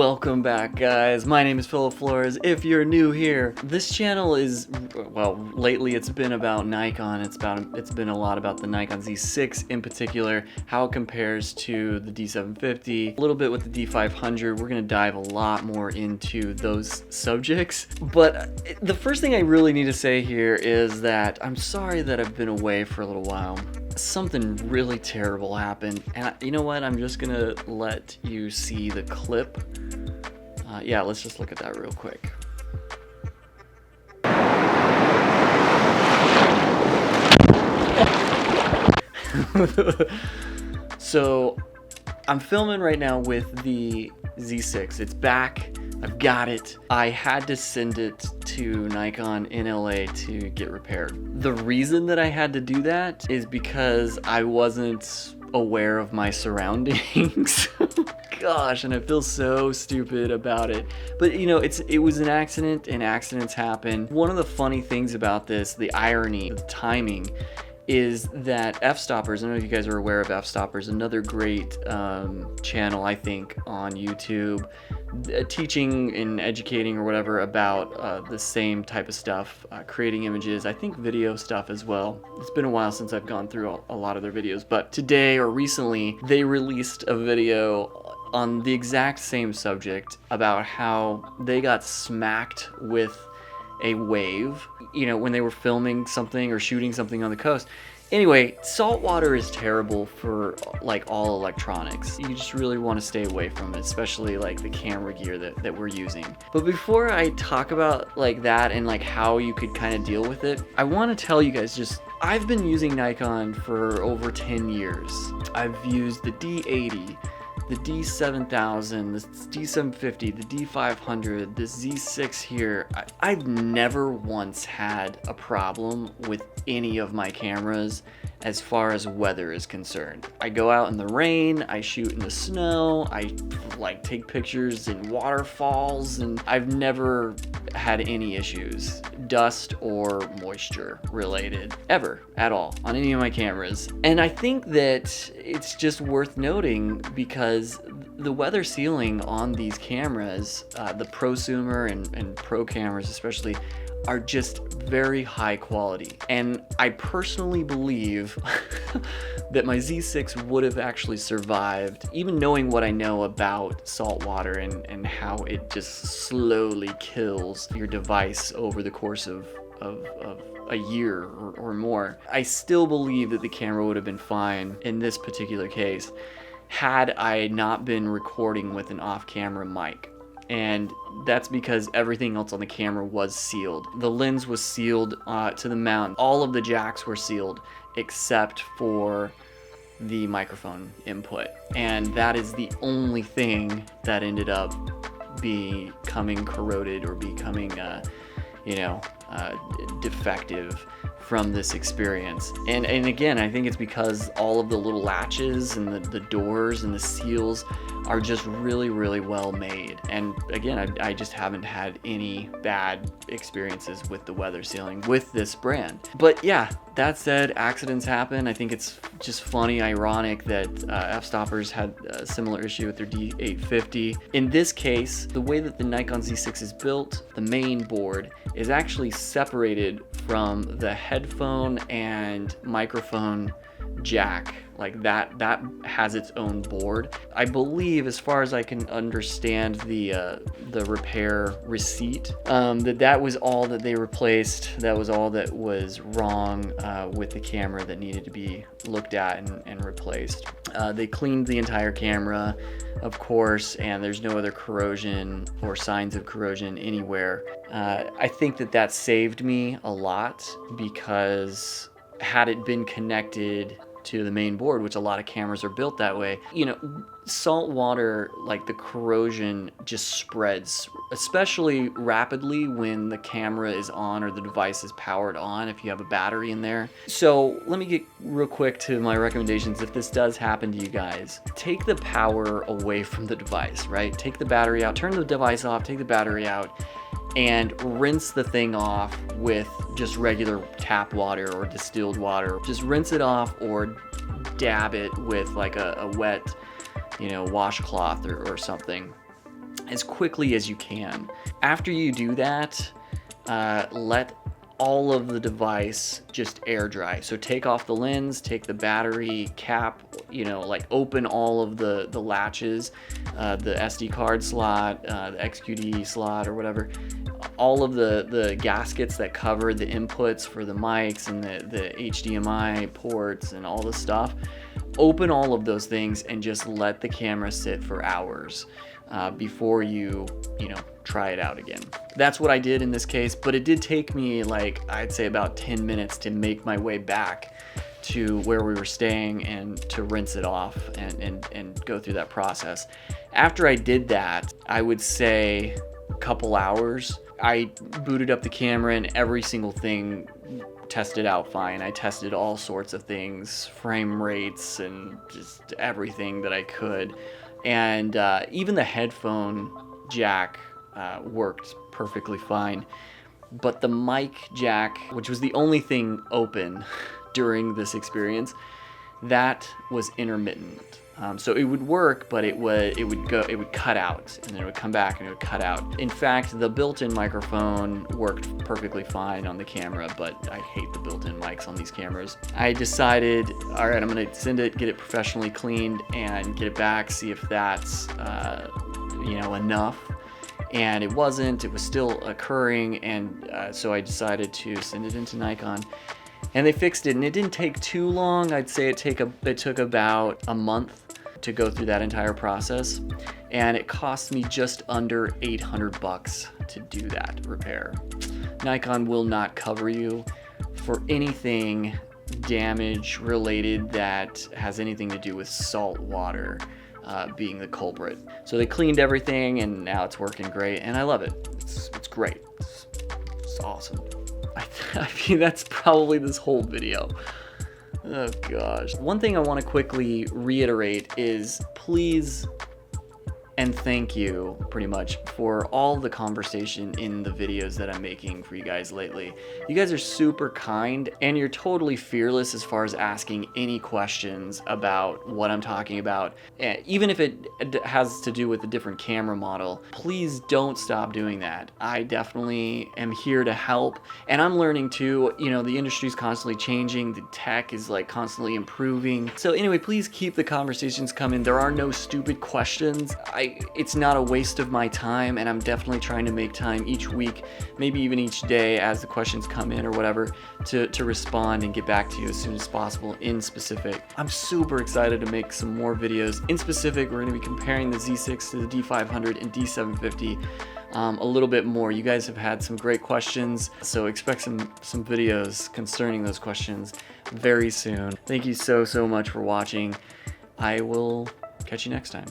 Welcome back, guys. My name is Philip Flores. If you're new here, this channel is, well, lately it's been about Nikon. It's been a lot about the Nikon Z6 in particular, how it compares to the D750, a little bit with the D500. We're gonna dive a lot more into those subjects. But the first thing I really need to say here is that I'm sorry that I've been away for a little while. Something really terrible happened, and you know what? I'm just gonna let you see the clip. Yeah, let's just look at that real quick. So I'm filming right now with the Z6. It's back. I've got it. I had to send it to Nikon in LA to get repaired. The reason that I had to do that is because I wasn't aware of my surroundings. Gosh, and I feel so stupid about it. But you know, it was an accident, and accidents happen. One of the funny things about this, the irony, the timing, is that f-stoppers, I don't know if you guys are aware of f-stoppers, another great channel I think on YouTube, teaching and educating or whatever about the same type of stuff, creating images, I think video stuff as well. It's been a while since I've gone through a lot of their videos, but today or recently they released a video on the exact same subject about how they got smacked with a wave, you know, when they were filming something or shooting something on the coast. Anyway, salt water is terrible for like all electronics. You just really want to stay away from it, especially like the camera gear that we're using. But before I talk about like that and like how you could kind of deal with it, I want to tell you guys just, I've been using Nikon for over 10 years. I've used the D80, the D7000, the D750, the D500, the Z6 here. I've never once had a problem with any of my cameras as far as weather is concerned. I go out in the rain, I shoot in the snow, I like take pictures in waterfalls, and I've never had any issues, dust or moisture related, ever, at all, on any of my cameras. And I think that it's just worth noting because the weather sealing on these cameras, the prosumer and pro cameras especially, are just very high quality. And I personally believe that my Z6 would have actually survived, even knowing what I know about salt water and how it just slowly kills your device over the course of a year or more. I still believe that the camera would have been fine in this particular case had I not been recording with an off-camera mic. And that's because everything else on the camera was sealed. The lens was sealed to the mount. All of the jacks were sealed except for the microphone input. And that is the only thing that ended up becoming corroded or becoming, defective from this experience. And again, I think it's because all of the little latches and the doors and the seals are just really, really well made. And again, I just haven't had any bad experiences with the weather sealing with this brand. But yeah, that said, accidents happen. I think it's just funny, ironic that f-stoppers had a similar issue with their D850. In this case, the way that the Nikon Z6 is built, the main board is actually separated from the headphone and microphone jack. Like that has its own board. I believe, as far as I can understand the repair receipt, that was all that they replaced. That was all that was wrong with the camera that needed to be looked at and replaced. They cleaned the entire camera, of course, and there's no other corrosion or signs of corrosion anywhere. I think that saved me a lot, because had it been connected to the main board, which a lot of cameras are built that way, you know, salt water, like the corrosion just spreads, especially rapidly when the camera is on or the device is powered on if you have a battery in there. So let me get real quick to my recommendations. If this does happen to you guys, take the power away from the device, right? Take the battery out, turn the device off, take the battery out, and rinse the thing off with just regular tap water or distilled water. Just rinse it off or dab it with like a wet, washcloth or something. as quickly as you can. After you do that, let all of the device just air dry. So take off the lens, take the battery cap, you know, like open all of the latches, the SD card slot, the XQD slot or whatever, all of the gaskets that cover the inputs for the mics and the HDMI ports and all the stuff. Open all of those things and just let the camera sit for hours before you try it out again. That's what I did in this case, but it did take me, like, I'd say about 10 minutes to make my way back to where we were staying and to rinse it off and go through that process. After I did that, I would say a couple hours, I booted up the camera and every single thing tested out fine. I tested all sorts of things, frame rates and just everything that I could. And even the headphone jack worked perfectly fine. But the mic jack, which was the only thing open during this experience, that was intermittent. So it would work, but it would cut out, and then it would come back and it would cut out. In fact, the built-in microphone worked perfectly fine on the camera, but I hate the built-in mics on these cameras. I decided, all right, I'm gonna send it, get it professionally cleaned, and get it back, see if that's enough. And it wasn't. It was still occurring, and so I decided to send it into Nikon. And they fixed it, and it didn't take too long. I'd say it took about a month to go through that entire process, and it cost me just under $800 to do that repair. Nikon will not cover you for anything damage related that has anything to do with salt water being the culprit. So they cleaned everything, and now it's working great, and I love it. It's great. It's awesome. I mean, that's probably this whole video. Oh gosh. One thing I want to quickly reiterate is please and thank you pretty much for all the conversation in the videos that I'm making for you guys lately. You guys are super kind, and you're totally fearless as far as asking any questions about what I'm talking about. Even if it has to do with a different camera model, please don't stop doing that. I definitely am here to help, and I'm learning too. You know, the industry's constantly changing, the tech is like constantly improving. So anyway, please keep the conversations coming. There are no stupid questions. It's not a waste of my time, and I'm definitely trying to make time each week, maybe even each day as the questions come in or whatever, to respond and get back to you as soon as possible in specific. I'm super excited to make some more videos. In specific, we're going to be comparing the Z6 to the D500 and D750 a little bit more. You guys have had some great questions, so expect some videos concerning those questions very soon. Thank you so much for watching. I will catch you next time.